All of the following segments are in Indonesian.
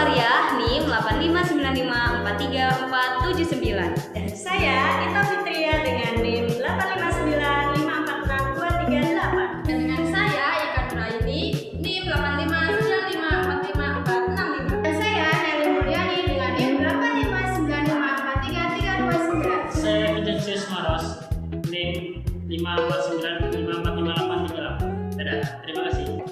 Maria, NIM 859543479. Dan saya Ita Fitria dengan NIM 859546238. Dan dengan saya Ika Nuraini, NIM 859545465. Dan saya Nelly Mulyani dengan NIM 859543329. Saya Vincentius Maros, NIM 549545838. Dadah, terima kasih.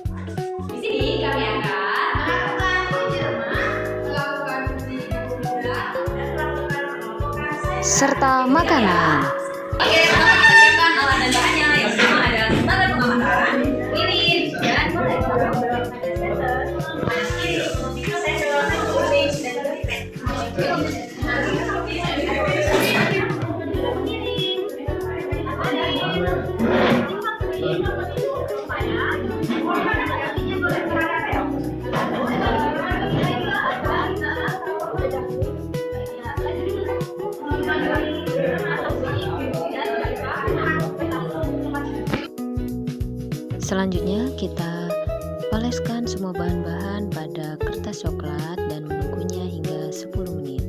Di sini kami akan Melakukan uji remah, Melakukan uji karbohidrat Dan melakukan pengelompokan serta makanan. Oke, pertama kita siapkan alat dan bahannya. Yang pertama ada standar pengamatan, piring, dan mulai. Selanjutnya kita oleskan semua bahan-bahan pada kertas coklat dan menunggunya hingga 10 menit.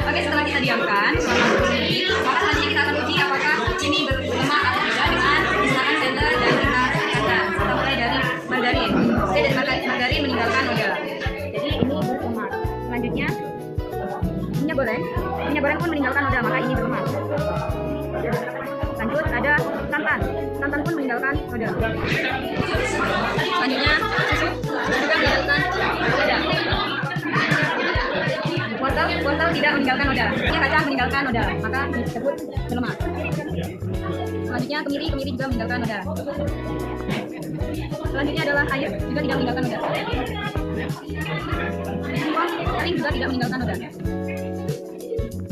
Oke, setelah kita diamkan selama 10 menit, maka selanjutnya kita akan uji apakah ini berlemak atau tidak dengan menggunakan senter dan kita katakan. Kita mulai dari margarin. Oke, dari margarin meninggalkan noda. Jadi ini berlemak. Selanjutnya minyak goreng. Minyak goreng pun meninggalkan noda, maka ini berlemak. Lanjut ada santan. Santan pun meninggalkan noda. Selanjutnya susu juga meninggalkan noda. Wortel tidak meninggalkan noda. Ini kacang meninggalkan noda, maka disebut berlemak. Selanjutnya kemiri juga meninggalkan noda. Selanjutnya adalah air, juga tidak meninggalkan noda. Singkong kering juga tidak meninggalkan noda.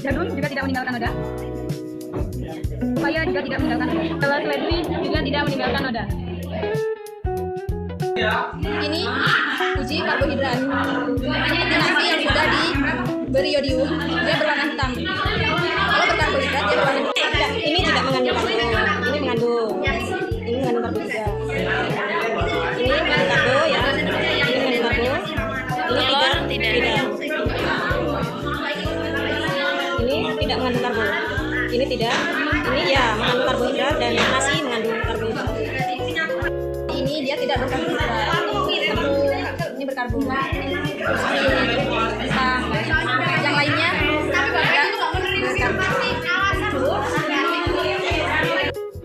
Jagung juga tidak meninggalkan noda. Pepaya juga tidak meninggalkan noda. Kalau seledri juga tidak meninggalkan noda. Ini uji karbohidrat. Ini nasi yang sudah diberi yodium, dia berwarna hitam. Kalau berkarbohidrat dia berwarna hitam. Ini tidak mengandung karbo, ini mengandung karbo juga. Ini mengandung karbo ya, ini mengandung karbo. Ini tidak. Ini tidak mengandung karbo. Ini tidak. Ini ya mengandung karbohidrat dan nasi mengandung karbohidrat. Ini dia tidak berkarbohidrat. Ini berkarbo. Yang lainnya tidak berkarbo.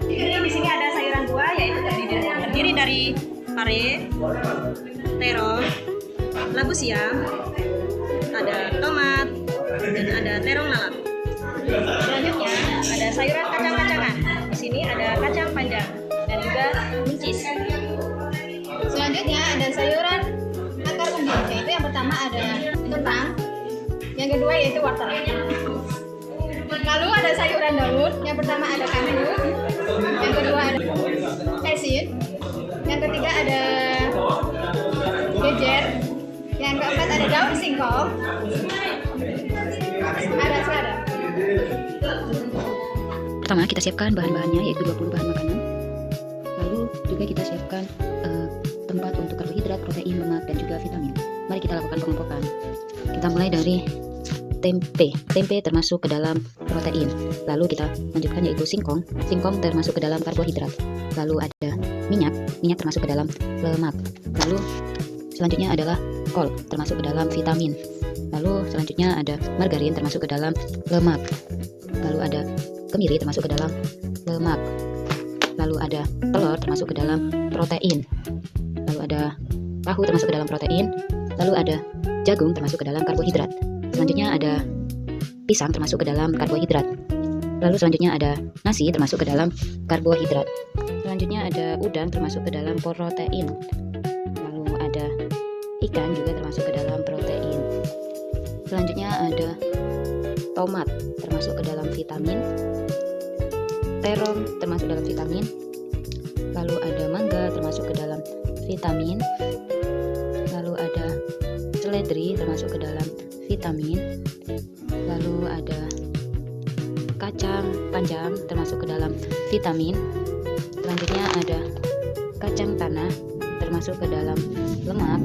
Ini di sini ada sayuran buah yaitu terdiri dari pare, terong, labu siam, ada tomat, dan ada terong lalap. Selanjutnya ada sayuran kacang-kacangan. Di sini ada kacang panjang dan juga buncis. Selanjutnya ada sayuran akar umbi, yaitu yang pertama ada kentang, yang kedua yaitu wortel. Lalu ada sayuran daun, yang pertama ada kangkung, yang kedua ada esin, yang ketiga ada gejer, yang keempat ada daun singkong, ada selada. Pertama kita siapkan bahan-bahannya yaitu 20 bahan makanan. Lalu juga kita siapkan tempat untuk karbohidrat, protein, lemak, dan juga vitamin. Mari kita lakukan pengelompokan. Kita mulai dari tempe. Tempe termasuk ke dalam protein. Lalu kita lanjutkan yaitu singkong. Singkong termasuk ke dalam karbohidrat. Lalu ada minyak. Minyak termasuk ke dalam lemak. Lalu selanjutnya adalah kol termasuk ke dalam vitamin. Lalu selanjutnya ada margarin termasuk ke dalam lemak. Lalu ada kemiri termasuk ke dalam lemak. Lalu ada telur termasuk ke dalam protein. Lalu ada tahu termasuk ke dalam protein. Lalu ada jagung termasuk ke dalam karbohidrat. Selanjutnya ada pisang termasuk ke dalam karbohidrat. Lalu selanjutnya ada nasi termasuk ke dalam karbohidrat. Selanjutnya ada udang termasuk ke dalam protein. Lalu ada ikan juga termasuk ke dalam protein. Selanjutnya ada tomat termasuk ke dalam vitamin. Terong termasuk dalam vitamin. Lalu ada mangga termasuk ke dalam vitamin. Lalu ada seledri termasuk ke dalam vitamin. Lalu ada kacang panjang termasuk ke dalam vitamin. Selanjutnya ada kacang tanah termasuk ke dalam lemak,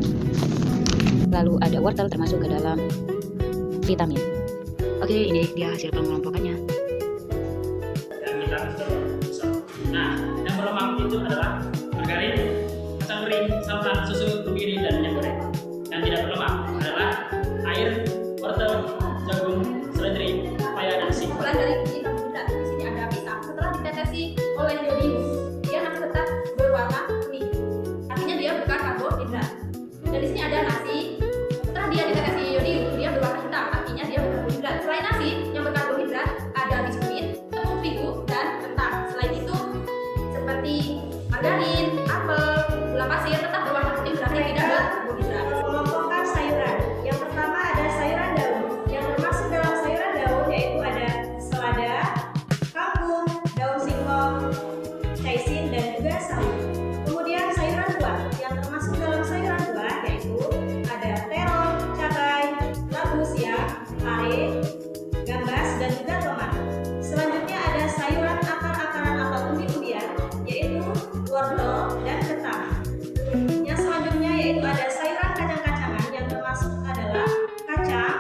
lalu ada wortel termasuk ke dalam vitamin. Oke, ini dia hasil pengelompokannya. Dan kita nah, yang berlemak itu adalah margarin, kacang kering, santan, susu, kemiri, dan minyak goreng. Yang tidak berlemak adalah air, wortel, jagung, seledri, pepaya, dan nasi. Kesimpulan dari uji karbohidrat, di sini ada pisang. Setelah ditetesi oleh yodium, dia nanti tetap berwarna kuning. Artinya dia bukan karbohidrat. Dan di sini ada nasi. Setelah dia ditetesi yodium, dia berwarna hitam. Artinya dia berkarbohidrat. Selain nasi yang berkarbohidrat, ada biskuit, tepung terigu, dan kentang. Selain itu, seperti margarin, apel, gula pasir tetap berwarna kuning berarti tidak berkarbohidrat. Mengelompokkan sayuran. Yang pertama ada sayuran daun. Yang termasuk dalam sayuran daun yaitu ada selada, kangkung, daun singkong, caisin, dan juga sawi. Kemudian sayuran buah. Yang termasuk dalam sayuran buah yaitu ada terong, cabai, labu siam, pare, gambas, dan juga tomat. Selanjutnya ada sayuran akar-akaran atau umbi-umbian yaitu wortel dan kentang. Yang selanjutnya yaitu ada sayuran kacang-kacangan yang termasuk adalah kacang,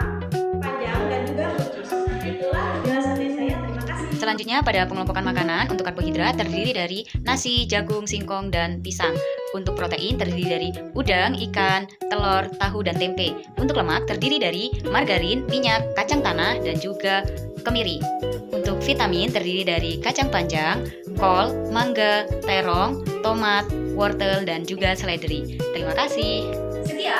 panjang, dan juga buncis. Itulah penjelasan dari saya. Terima kasih. Selanjutnya pada pengelompokan makanan, untuk karbohidrat terdiri dari nasi, jagung, singkong, dan pisang. Untuk protein terdiri dari udang, ikan, telur, tahu, dan tempe. Untuk lemak terdiri dari margarin, minyak, kacang tanah, dan juga kemiri. Untuk vitamin terdiri dari kacang panjang, kol, mangga, terong, tomat, wortel, dan juga seledri. Terima kasih. Sekian